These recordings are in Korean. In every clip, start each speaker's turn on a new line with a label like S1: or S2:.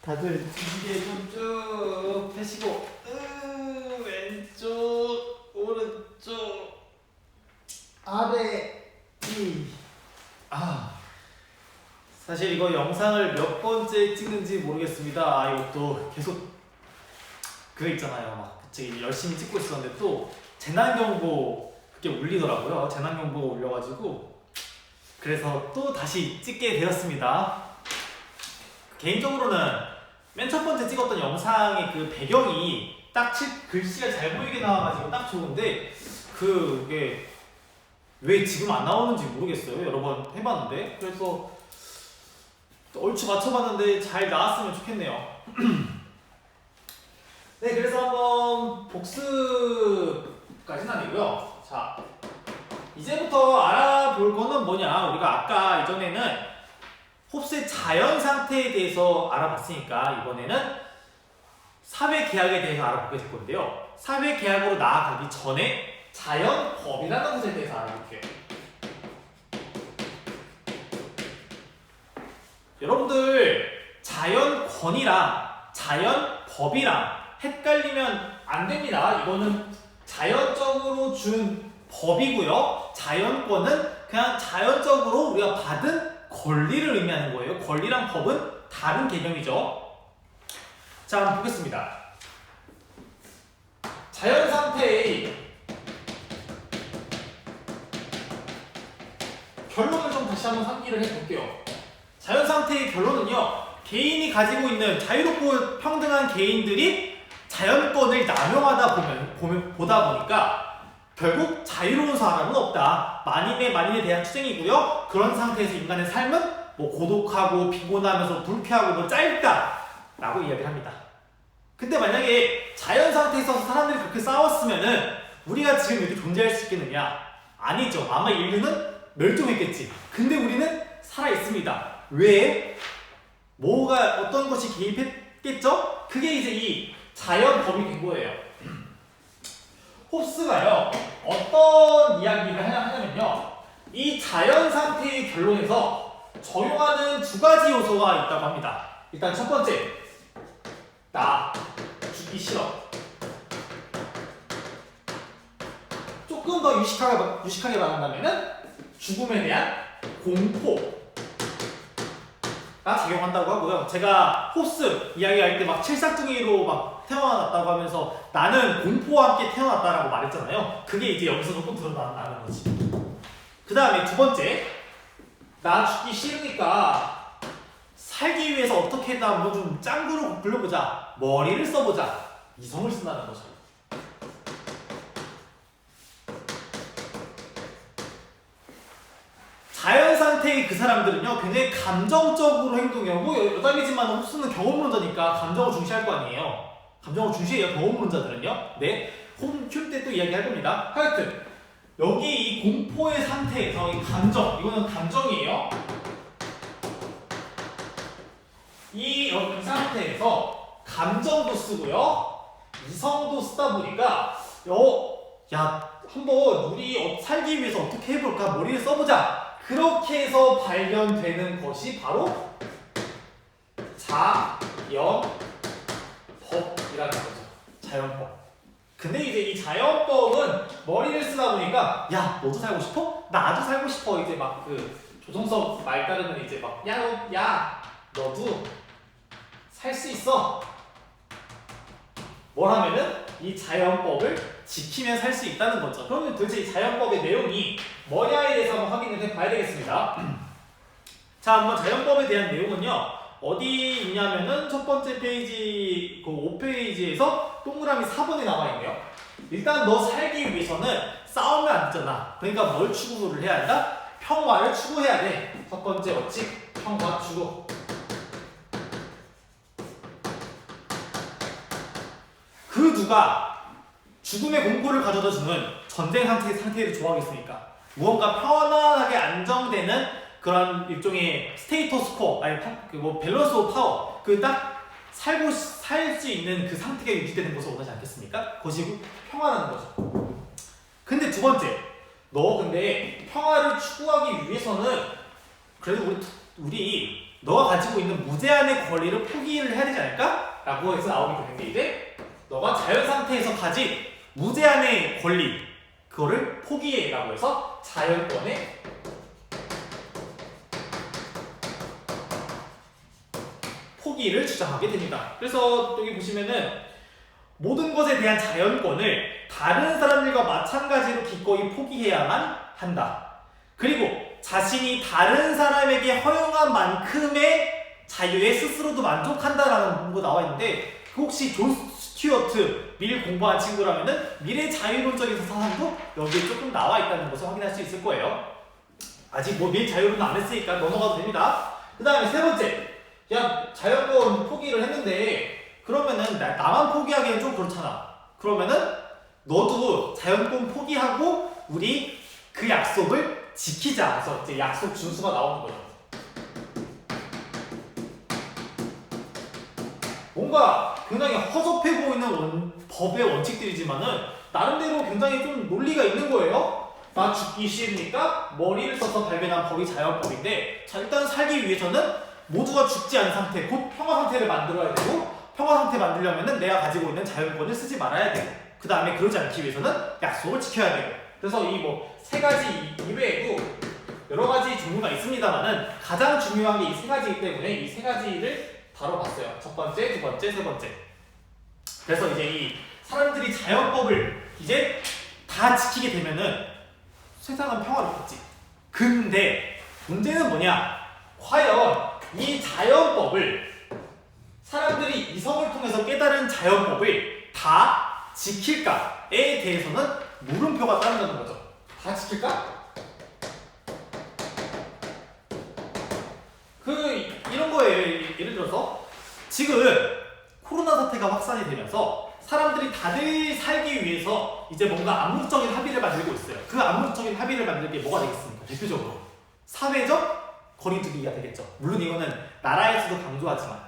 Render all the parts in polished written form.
S1: 다들 이게 좀 쭉 펴시고 왼쪽 오른쪽 아래 사실 이거 영상을 몇 번째 찍는지 모르겠습니다. 이것도 계속 그거 있잖아요. 막 갑자기 열심히 찍고 있었는데 또 재난경보 그게 울리더라고요. 재난경보가 울려가지고 그래서 또 다시 찍게 되었습니다. 개인적으로는 맨 첫 번째 찍었던 영상의 그 배경이 딱 글씨가 잘 보이게 나와가지고 딱 좋은데 그게 왜 지금 안 나오는지 모르겠어요. 여러 번 해봤는데 그래서 얼추 맞춰봤는데 잘 나왔으면 좋겠네요. 네, 그래서 한번 복습까지는 아니고요. 자, 이제부터 알아볼 거는 뭐냐? 우리가 아까 이전에는 홉스의 자연 상태에 대해서 알아봤으니까 이번에는 사회 계약에 대해서 알아보게 될 건데요. 사회 계약으로 나아가기 전에 자연법이라는 것에 대해서 알아볼게요. 여러분들 자연권이랑 자연법이랑 헷갈리면 안 됩니다. 이거는 자연적으로 준 법이고요. 자연권은 그냥 자연적으로 우리가 받은 권리를 의미하는 거예요. 권리랑 법은 다른 개념이죠. 자, 한번 보겠습니다. 자연 상태의 결론을 좀 다시 한번 상기를 해볼게요. 자연 상태의 결론은요, 개인이 가지고 있는 자유롭고 평등한 개인들이 자연권을 남용하다 보다 보니까 결국 자유로운 사람은 없다. 만인에 대한 투쟁이고요. 그런 상태에서 인간의 삶은 뭐 고독하고 피곤하면서 불쾌하고 짧다 라고 이야기를 합니다. 근데 만약에 자연 상태에서 사람들이 그렇게 싸웠으면은 우리가 지금 이렇게 존재할 수 있겠느냐? 아니죠. 아마 인류는 멸종했겠지. 근데 우리는 살아있습니다. 왜? 뭐가 어떤 것이 개입했겠죠? 그게 이제 이 자연법이 된 거예요. 홉스가요, 어떤 이야기를 하냐면요, 이 자연 상태의 결론에서 적용하는 두 가지 요소가 있다고 합니다. 일단 첫 번째, 나 죽기 싫어. 조금 더 유식하게 말한다면은 죽음에 대한 공포가 작용한다고 하고요. 제가 홉스 이야기할 때 막 칠삭둥이로 막 태어났다고 하면서 나는 공포와 함께 태어났다라고 말했잖아요. 그게 이제 여기서 조금 드러나는 거지. 그 다음에 두 번째, 나 죽기 싫으니까 살기 위해서 어떻게든 뭐 좀 짱구로 굴려보자, 머리를 써보자, 이성을 쓴다는 거죠. 자연 상태의 그 사람들은요, 굉장히 감정적으로 행동하고, 여담이지만 홉스는 경험론자니까 감정을 중시할 거 아니에요. 감정을 중시해요, 경험론자들은요. 네, 홈큐 때 또 이야기할 겁니다. 하여튼 여기 이 공포의 상태에서 이 감정, 이거는 감정이에요. 이 상태에서 감정도 쓰고요, 이성도 쓰다 보니까 야, 한번 우리 살기 위해서 어떻게 해볼까? 머리를 써보자. 그렇게 해서 발견되는 것이 바로 자연법이라는 거죠. 자연법. 근데 이제 이 자연법은 머리를 쓰다 보니까 야, 너도 살고 싶어? 나도 살고 싶어. 이제 막 그 조정석 말 따르면 이제 막 야, 너도 살 수 있어. 뭘 하면은 이 자연법을 지키면 살 수 있다는 거죠. 그러면 도대체 이 자연법의 내용이 뭐냐에 대해서 한번 확인을 해봐야 되겠습니다. 자, 한번 자연법에 대한 내용은요, 어디 있냐면은 첫 번째 페이지, 그 5페이지에서 동그라미 4번에 나와 있네요. 일단 너 살기 위해서는 싸우면 안 되잖아. 그러니까 뭘 추구를 해야 한다? 평화를 추구해야 돼. 첫 번째 원칙, 평화 추구. 그 누가 죽음의 공포를 가져다주는 전쟁 상태를 좋아하겠습니까? 무언가 편안하게 안정되는 그런 일종의 스테이터스코, 아니 뭐 밸런스 오브 파워, 그 딱 살 수 있는 그 상태가 유지되는 것을 원하지 않겠습니까? 그것이 평화라는 거죠. 근데 두 번째, 너 근데 평화를 추구하기 위해서는 그래도 우리 너가 가지고 있는 무제한의 권리를 포기를 해야 되지 않을까? 라고 해서 나오게 되는 게 이제 너가 자연 상태에서 가진 무제한의 권리 그거를 포기해 라고 해서 자연권의 포기를 주장하게 됩니다. 그래서 여기 보시면은 모든 것에 대한 자연권을 다른 사람들과 마찬가지로 기꺼이 포기해야만 한다. 그리고 자신이 다른 사람에게 허용한 만큼의 자유에 스스로도 만족한다라는 문구가 나와 있는데 혹시 존 스튜어트 미를 공부한 친구라면은 미래 자유론적인 사상도 여기에 조금 나와 있다는 것을 확인할 수 있을 거예요. 아직 뭐 미래 자유론은 안 했으니까 넘어가도 됩니다. 그 다음에 세 번째, 야 자연권 포기를 했는데 그러면은 나만 포기하기엔 좀 그렇잖아. 그러면은 너도 자연권 포기하고 우리 그 약속을 지키자 해서 이제 약속 준수가 나오는 거죠. 뭔가 굉장히 허접해 보이는 법의 원칙들이지만은 나름대로 굉장히 좀 논리가 있는 거예요. 나 죽기 싫으니까 머리를 써서 발견한 법이 자연법인데 자, 일단 살기 위해서는 모두가 죽지 않은 상태, 곧 평화 상태를 만들어야 되고 평화 상태 만들려면은 내가 가지고 있는 자연권을 쓰지 말아야 되고 그 다음에 그러지 않기 위해서는 약속을 지켜야 되고 그래서 이 뭐 세 가지 이외에도 여러 가지 종류가 있습니다만은 가장 중요한 게 이 세 가지이기 때문에 이 세 가지를 다뤄봤어요. 첫 번째, 두 번째, 세 번째. 그래서 이제 이 사람들이 자연법을 이제 다 지키게 되면은 세상은 평화롭겠지. 근데 문제는 뭐냐? 과연 이 자연법을 사람들이 이성을 통해서 깨달은 자연법을 다 지킬까에 대해서는 물음표가 따른다는 거죠. 다 지킬까? 이런 거예요. 예를 들어서 지금 코로나 사태가 확산이 되면서 사람들이 다들 살기 위해서 이제 뭔가 암묵적인 합의를 만들고 있어요. 그 암묵적인 합의를 만들 게 뭐가 되겠습니까? 대표적으로 사회적 거리두기가 되겠죠. 물론 이거는 나라에서도 강조하지만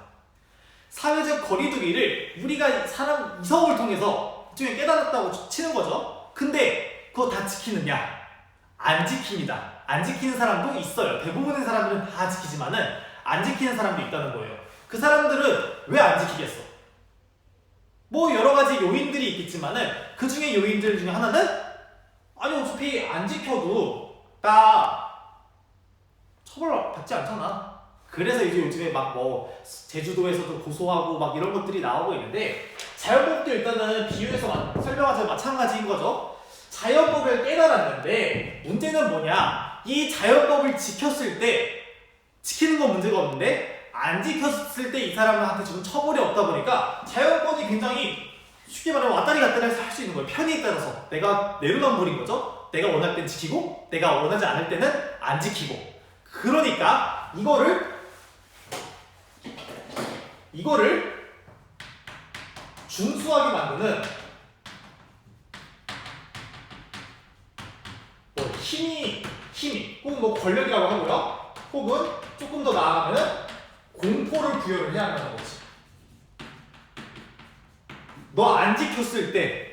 S1: 사회적 거리두기를 우리가 사람 이성을 통해서 일종의 깨달았다고 치는 거죠. 근데 그거 다 지키느냐? 안 지킵니다. 안 지키는 사람도 있어요. 대부분의 사람들은 다 지키지만은 안 지키는 사람도 있다는 거예요. 그 사람들은 왜 안 지키겠어? 뭐 여러 가지 요인들이 있겠지만은 그 중에 요인들 중에 하나는 아니 어차피 안 지켜도 나 처벌받지 않잖아. 그래서 이제 요즘에 막 뭐 제주도에서도 고소하고 막 이런 것들이 나오고 있는데 자연법도 일단은 비유해서 설명하자면 마찬가지인 거죠. 자연법을 깨달았는데 문제는 뭐냐? 이 자연법을 지켰을 때 지키는 건 문제가 없는데 안 지켰을 때 이 사람한테 지금 처벌이 없다 보니까 자연권이 굉장히 쉽게 말하면 왔다리 갔다리 해서 할 수 있는 거예요. 편의에 따라서 내가 내로남불인 거죠. 내가 원할 땐 지키고 내가 원하지 않을 때는 안 지키고 그러니까 이거를 준수하게 만드는 뭐 힘이 혹은 뭐 권력이라고 하고요. 혹은 조금 더 나아가면 공포를 부여를 해야 한다는 거지. 너 안 지켰을 때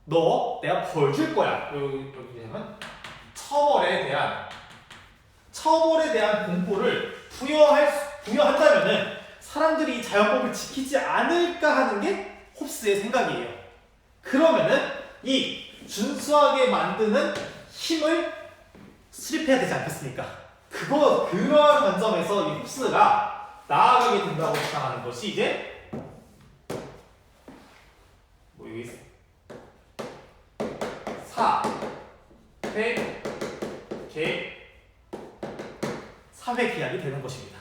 S1: 너 내가 벌 줄 거야. 여기 보면 처벌에 대한 공포를 부여한다면은 사람들이 자연법을 지키지 않을까 하는 게 홉스의 생각이에요. 그러면은 이 준수하게 만드는 힘을 수립해야 되지 않겠습니까? 그러한 관점에서 이 홉스가 나아가게 된다고 주장하는 것이 이제 뭐 여기 있어. 4회 계약이 되는 것입니다.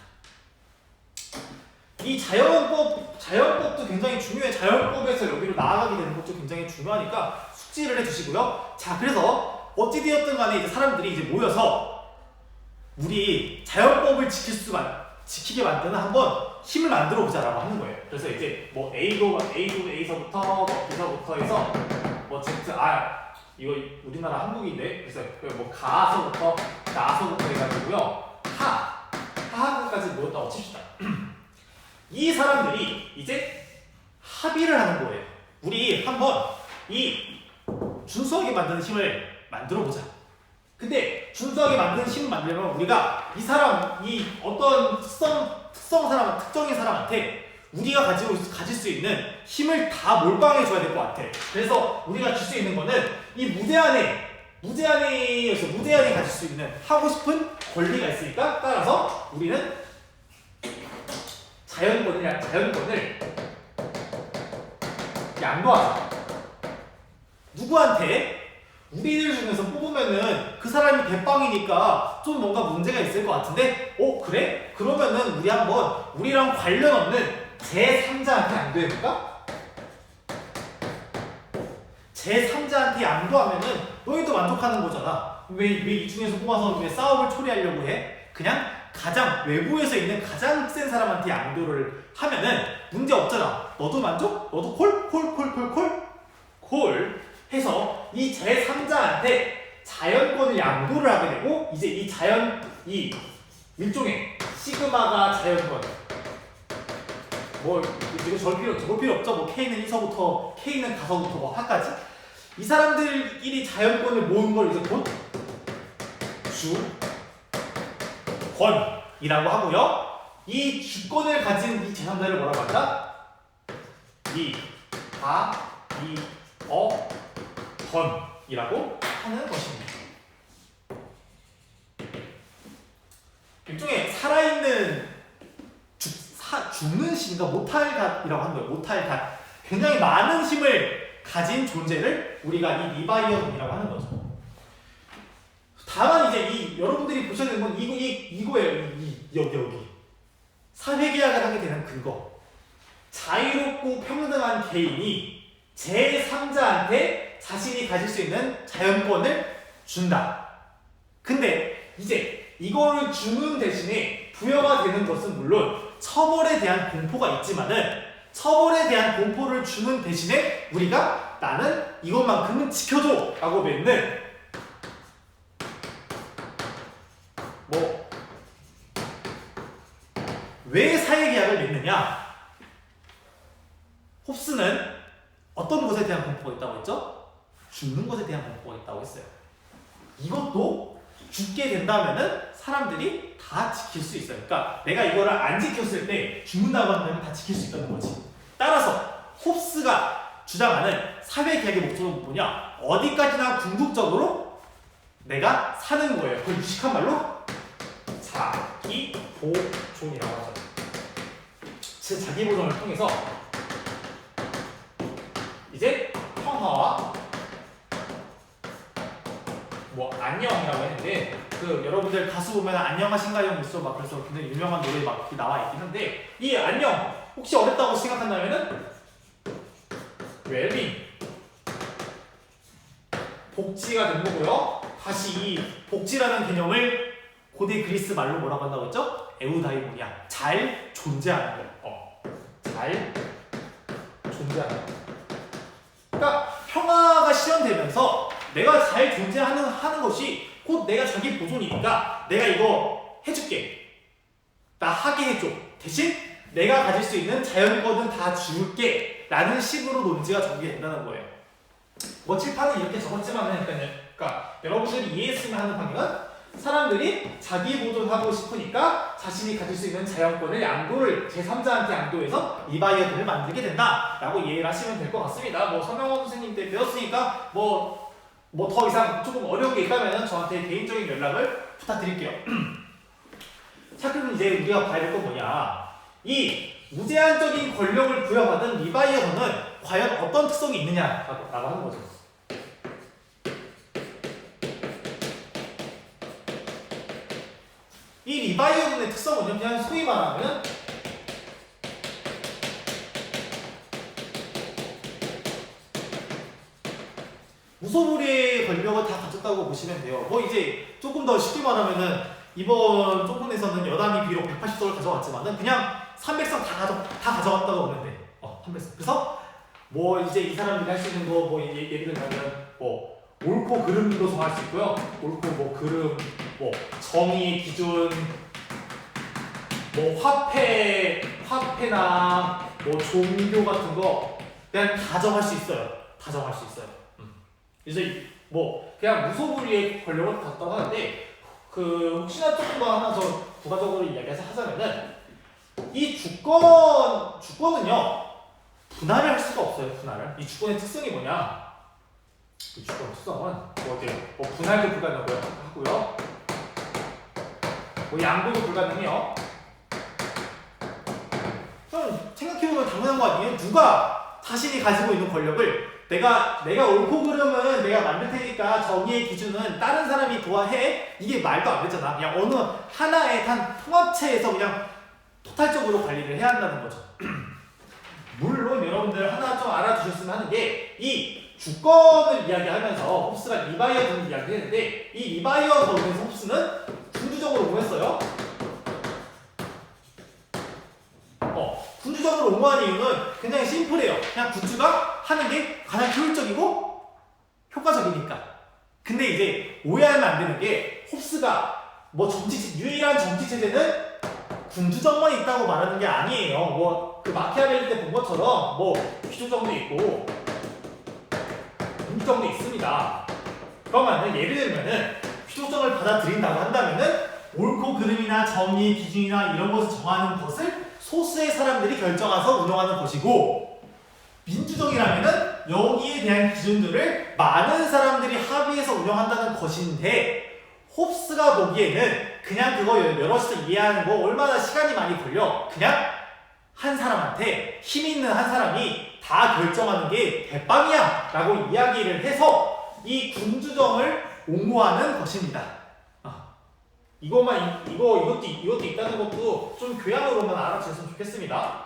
S1: 이 자연법도 굉장히 중요해. 자연법에서 여기로 나아가게 되는 것도 굉장히 중요하니까 숙지를 해주시고요. 자, 그래서 어찌되었든 간에 이제 사람들이 이제 모여서 우리 자연법을 지키게 만드는 한번 힘을 만들어 보자라고 하는 거예요. 그래서 이제 뭐 A서부터 뭐 B서부터 해서 뭐 Z, 이거 우리나라 한국인데 그래서 뭐 가서부터 나서부터 해가지고요. 하하까지 모였다고 칩시다. 이 사람들이 이제 합의를 하는 거예요. 우리 한번 이 준수하게 만드는 힘을 만들어 보자. 근데 준수하게 만드는 힘을 만들려면 우리가 이 사람, 이 어떤 특정인 사람한테 우리가 가질 수 있는 힘을 다 몰빵해 줘야 될 것 같아. 그래서 우리가 줄 수 있는 거는 이 무제한이 가질 수 있는 하고 싶은 권리가 있으니까, 따라서 우리는 자연권을 양도하자. 누구한테? 우리들 중에서 뽑으면은 그 사람이 대빵이니까 좀 뭔가 문제가 있을 것 같은데, 그래? 그러면은 우리 한번 우리랑 관련 없는 제3자한테 양도해볼까? 제3자한테 양도하면은 너희도 만족하는 거잖아. 왜 이 중에서 뽑아서 왜 싸움을 초래하려고 해? 그냥 가장 외부에서 있는 가장 센 사람한테 양도를 하면은 문제 없잖아. 너도 만족? 너도 콜 해서 이 제3자한테 자연권을 양도를 하게 되고, 이제 이 일종의 시그마가 자연권, 뭐 이거 저걸 필요 없죠. 뭐 K는 1서부터 K는 가서부터 뭐 하까지 이 사람들끼리 자연권을 모은 걸 이제 곧 주권이라고 하고요. 이 주권을 가진 이 제3자를 뭐라고 한다? 권이라고 하는 것입니다. 일종의 살아있는 죽는 신과 모탈갓이라고 하는 거예요. 모탈갓. 굉장히 많은 힘을 가진 존재를 우리가 이 리바이어돈이라고 하는 거죠. 다만 이제 여러분들이 보셔야 되는 건 이거예요. 여기. 사회계약을 하게 되는 근거. 자유롭고 평등한 개인이 제3자한테 자신이 가질 수 있는 자연권을 준다. 근데 이제 이거를 주는 대신에 부여가 되는 것은 물론 처벌에 대한 공포가 있지만은, 처벌에 대한 공포를 주는 대신에 우리가 나는 이것만큼은 지켜줘 라고 맺는, 왜 사회계약을 맺느냐? 홉스는 어떤 것에 대한 공포가 있다고 했죠? 죽는 것에 대한 공포가 있다고 했어요. 이것도 죽게 된다면은 사람들이 다 지킬 수 있어요. 그러니까 내가 이거를 안 지켰을 때 죽는다고 한다면 다 지킬 수 있다는 거지. 따라서 홉스가 주장하는 사회계약의 목적은 뭐냐? 어디까지나 궁극적으로 내가 사는 거예요. 그걸 유식한 말로 자기보존이라고 하죠. 즉 자기보존을 통해서 이제 평화와 안녕이라고 했는데, 여러분들 가수 보면 안녕하신가요 있어 막, 그래서 굉장히 유명한 노래 막 나와 있긴 한데, 이 안녕 혹시 어렵다고 생각한다면은 웰빙, 복지가 된 거고요. 다시 이 복지라는 개념을 고대 그리스 말로 뭐라고 한다고 했죠? 에우다이모니아, 잘 존재하는 거. 잘 존재하는 거. 그러니까 평화가 실현되면서 내가 잘 존재하는 것이 곧 내가 자기 보존이니까 내가 이거 해줄게, 나 하게 해줘, 대신 내가 가질 수 있는 자연권은 다 줄게 라는 식으로 논지가 전개된다는 거예요. 칠판은 이렇게 적었지만, 그러니까 여러분들이 이해했으면 하는 방향은, 사람들이 자기 보존하고 싶으니까 자신이 가질 수 있는 자연권을 양도를 제3자한테 양도해서 리바이어돈을 만들게 된다 라고 이해를 하시면 될 것 같습니다. 서명원 선생님 때 배웠으니까 더 이상 조금 어려운 게 있다면 저한테 개인적인 연락을 부탁드릴게요. 자, 그럼 이제 우리가 봐야 될 건 뭐냐? 이 무제한적인 권력을 부여받은 리바이어돈은 과연 어떤 특성이 있느냐라고 하는 거죠. 이 리바이어돈의 특성은요, 그냥 소위 말하면 무소불위의 권력을 다 가졌다고 보시면 돼요. 이제 조금 더 쉽게 말하면은, 이번 조건에서는 여당이 비록 180석을 가져왔지만은 그냥 300석 다 가져갔다고 보면 돼. 300석. 그래서 이제 이 사람들이 할 수 있는 거 예를 들면 옳고 그름도 정할 수 있고요. 옳고 그름, 정의 기준, 화폐나 종교 같은 거 그냥 다 정할 수 있어요. 다 정할 수 있어요. 그래서 그냥 무소불위의 권력을 갖다고 하는데, 혹시나 조금 더 하나 더 부가적으로 이야기해서 하자면은 이 주권은요 분할을 할 수가 없어요. 분할을. 이 주권의 특성이 뭐냐? 이 주권 특성은 뭐 분할도 불가능하고요. 뭐 양도도 불가능해요. 그럼 생각해보면 당연한 거 아니에요? 누가 자신이 가지고 있는 권력을 내가 옳고 그름은 내가 만들 테니까 정의의 기준은 다른 사람이 도와해? 이게 말도 안 되잖아. 그냥 어느 하나의 단 통합체에서 그냥 토탈적으로 관리를 해야 한다는 거죠. 물론 여러분들 하나 좀 알아두셨으면 하는 게 이 주권을 이야기하면서 홉스가 리바이어 돈을 이야기했는데 이 리바이어 돈에서 홉스는 군주적으로 옹호했어요. 군주적으로 옹호한 이유는 굉장히 심플해요. 그냥 군주가 하는 게 가장 효율적이고 효과적이니까. 근데 이제 오해하면 안 되는 게 홉스가 뭐 유일한 정치 체제는 군주정만 있다고 말하는 게 아니에요. 뭐 그 마키아벨리 때 본 것처럼 뭐 귀족정도 있고 군주정도 있습니다. 그러면은 예를 들면은 귀족정을 받아들인다고 한다면은 옳고 그름이나 정의 기준이나 이런 것을 정하는 것을 소수의 사람들이 결정해서 운영하는 것이고 민주정이라면은 여기에 대한 기준들을 많은 사람들이 합의해서 운영한다는 것인데 홉스가 보기에는 그냥 그거 여럿이서 이해하는 거 얼마나 시간이 많이 걸려. 그냥 한 사람한테 힘 있는 한 사람이 다 결정하는 게 대빵이야 라고 이야기를 해서 이 군주정을 옹호하는 것입니다. 이것도 있다는 것도 좀 교양으로만 알아주셨으면 좋겠습니다.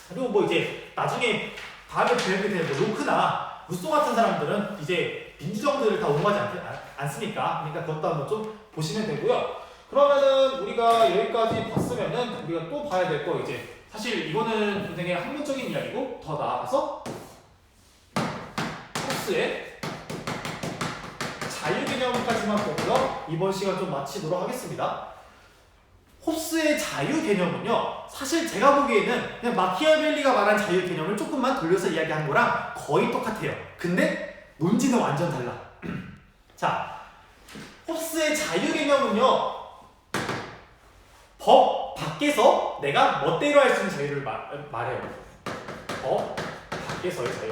S1: 그리고 뭐 이제 나중에 다음에 배우게 될 로크나 루소 같은 사람들은 이제 민주정들을 다 옹호하지 않습니까? 그러니까 그것도 한번 좀 보시면 되고요. 그러면은 우리가 여기까지 봤으면은 우리가 또 봐야 될 거 이제 사실 이거는 굉장히 학문적인 이야기고 더 나아가서 홉스의 자유 개념까지만 보고요. 이번 시간 좀 마치도록 하겠습니다. 홉스의 자유 개념은요. 사실 제가 보기에는 그냥 마키아벨리가 말한 자유 개념을 조금만 돌려서 이야기한 거랑 거의 똑같아요. 근데 논지는 완전 달라. 자, 홉스의 자유 개념은요. 법 밖에서 내가 멋대로 할 수 있는 자유를 말해요. 법 밖에서의 자유.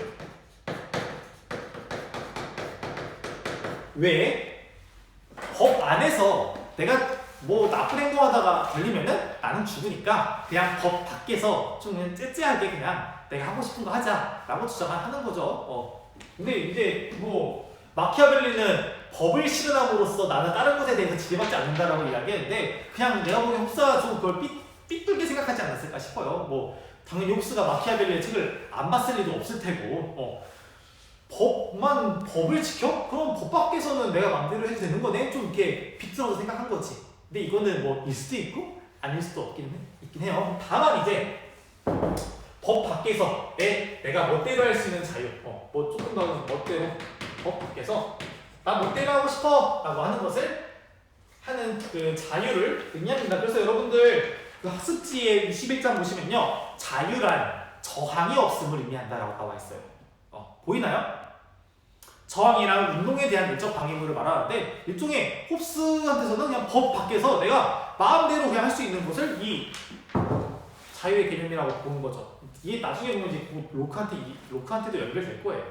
S1: 왜? 법 안에서 내가 뭐 나쁜 행동하다가 걸리면은 나는 죽으니까 그냥 법 밖에서 좀 그냥 째째하게 그냥 내가 하고 싶은 거 하자라고 주장하는 거죠. 근데 이제 뭐 마키아벨리는 법을 실현함으로써 나는 다른 것에 대해서 지배받지 않는다라고 이야기했는데 그냥 내가 보기엔 홉스가 좀 그걸 삐뚤게 생각하지 않았을까 싶어요. 뭐 당연히 홉스가 마키아벨리의 책을 안 봤을 리도 없을 테고 법을 지켜? 그럼 법 밖에서는 내가 마음대로 해도 되는 거네? 좀 이렇게 비틀어서 생각한 거지. 근데 이거는 뭐 일 수도 있고 아닐 수도 있긴 해요. 다만 이제 법 밖에서 내가 멋대로 할 수 있는 자유, 뭐 조금 더 멋대로 법 밖에서 나 멋대로 하고 싶어 라고 하는 것을 하는 그 자유를 의미합니다. 그래서 여러분들 그 학습지에 21장 보시면요 자유란 저항이 없음을 의미한다라고 나와 있어요. 보이나요? 저항이랑 운동에 대한 내적 방해물을 말하는데 일종의 홉스한테서는 그냥 법 밖에서 내가 마음대로 그냥 할 수 있는 것을 이 자유의 개념이라고 보는 거죠. 이게 나중에 보면 이제 로크한테도 연결될 거예요.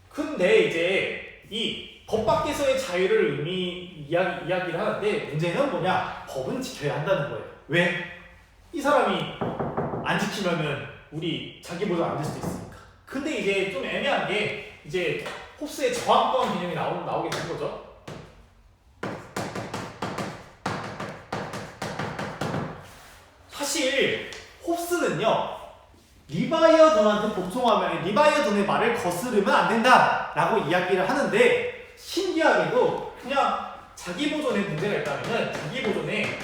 S1: 근데 이제 이 법 밖에서의 자유를 이야기를 하는데 문제는 뭐냐? 법은 지켜야 한다는 거예요. 왜? 이 사람이 안 지키면은 우리 자기 보장 안 될 수도 있으니까. 근데 이제 좀 애매한 게 이제 홉스의 저항권 개념이 나오게 된 거죠. 사실 홉스는요 리바이어돈한테 복종하면 리바이어돈의 말을 거스르면 안 된다라고 이야기를 하는데 신기하게도 그냥 자기 보존에 문제가 있다면은 자기 보존에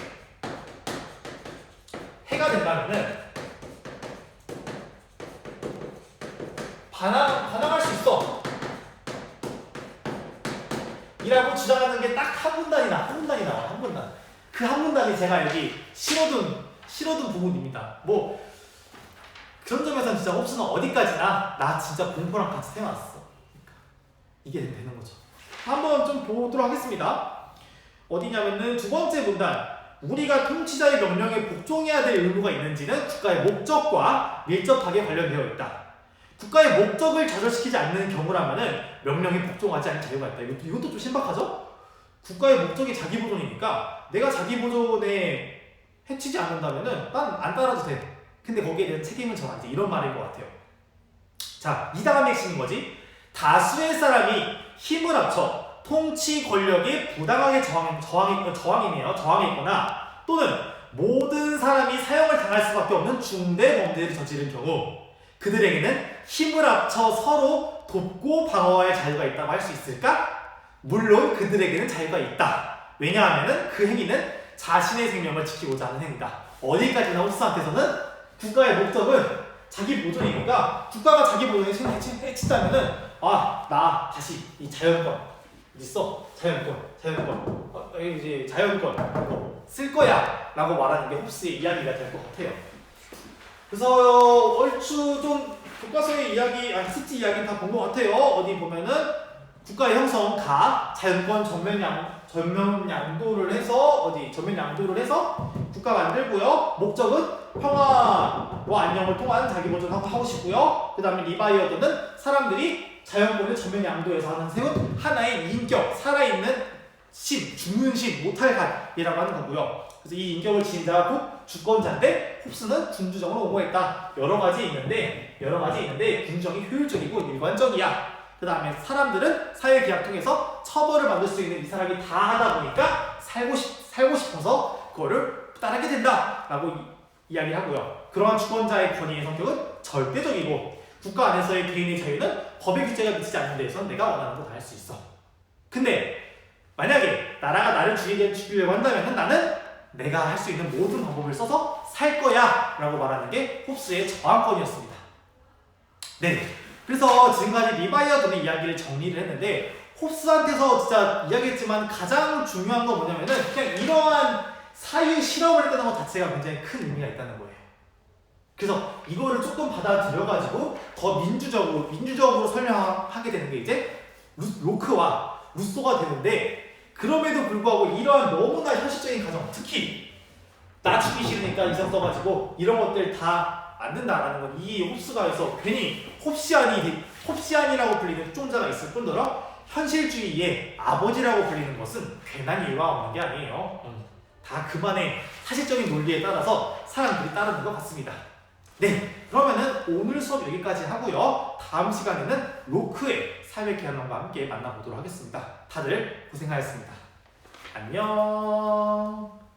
S1: 해가 된다면은 반항할 수 있어 이라고 주장하는 게 딱 한 문단이 나와. 한 문단. 그 한 문단이 제가 여기 실어둔 부분입니다. 뭐 그런 점에서는 진짜 홉스는 어디까지나 나 진짜 공포랑 같이 태어났어. 그러니까 이게 되는 거죠. 한번 좀 보도록 하겠습니다. 어디냐면은 두 번째 문단. 우리가 통치자의 명령에 복종해야 될 의무가 있는지는 국가의 목적과 밀접하게 관련되어 있다. 국가의 목적을 좌절시키지 않는 경우라면은 명령에 복종하지 않을 자유가 있다. 이것도 좀 신박하죠? 국가의 목적이 자기 보존이니까 내가 자기 보존에 해치지 않는다면은 난 안 따라도 돼. 근데 거기에 대한 책임은 전 안 져. 이런 말인 것 같아요. 자, 이 다음의 핵심인 거지. 다수의 사람이 힘을 합쳐 통치 권력에 부당하게 저항했거나 또는 모든 사람이 사형을 당할 수밖에 없는 중대 범죄를 저지른 경우 그들에게는 힘을 합쳐 서로 돕고 방어할 자유가 있다고 할 수 있을까? 물론 그들에게는 자유가 있다. 왜냐하면 그 행위는 자신의 생명을 지키고자 하는 행위다. 어디까지나 홉스한테서는 국가의 목적은 자기 보존이니까 국가가 자기 보존에 해친다면은 나 다시 이 자연권 있어. 자연권 이제 자연권 쓸 거야 라고 말하는 게 홉스의 이야기가 될 것 같아요. 그래서 얼추 좀 교과서의 이야기, 학습지 이야기 다 본 것 같아요. 어디 보면은 국가의 형성 자연권 전면 양도를 해서 국가 만들고요. 목적은 평화와 안녕을 통한 자기 보존하고 싶고요. 그 다음에 리바이어드는 사람들이 자연권을 전면 양도해서 세운 하나의 인격, 살아있는 신, 죽는 신, 모탈간이라고 하는 거고요. 그래서 이 인격을 지닌 자가 곧 주권자인데 홉스는 군주정을 옹호했다. 여러 가지 있는데 군주정이 효율적이고 일관적이야. 그 다음에 사람들은 사회계약 통해서 처벌을 받을 수 있는 이 사람이 다 하다 보니까 살고 싶어서 그거를 따르게 된다라고 이야기하고요. 그러한 주권자의 권위의 성격은 절대적이고 국가 안에서의 개인의 자유는 법의 규제가 미치지 않는 데에선 내가 원하는 거 다 할 수 있어. 근데 만약에 나라가 나를 죽이려고 한다면 나는 내가 할 수 있는 모든 방법을 써서 살 거야 라고 말하는 게 홉스의 저항권이었습니다. 네, 그래서 지금까지 리바이어드의 이야기를 정리를 했는데 홉스한테서 진짜 이야기했지만 가장 중요한 건 뭐냐면은 그냥 이러한 사유 실험을 했다는 것 자체가 굉장히 큰 의미가 있다는 거예요. 그래서 이거를 조금 받아들여가지고 더 민주적으로 설명하게 되는 게 이제 로크와 루소가 되는데 그럼에도 불구하고 이러한 너무나 현실적인 가정, 특히 나 죽기 싫으니까 이상 써가지고 이런 것들 다 안 된다라는 건 이 홉스가 해서 괜히 홉시안이라고 불리는 특종자가 있을 뿐더러 현실주의의 아버지라고 불리는 것은 괜한 이유가 없는 게 아니에요. 다 그만의 사실적인 논리에 따라서 사람들이 따르는 것 같습니다. 네, 그러면은 오늘 수업 여기까지 하고요. 다음 시간에는 로크의 사회개혁론과 함께 만나보도록 하겠습니다. 다들 고생하셨습니다. 안녕.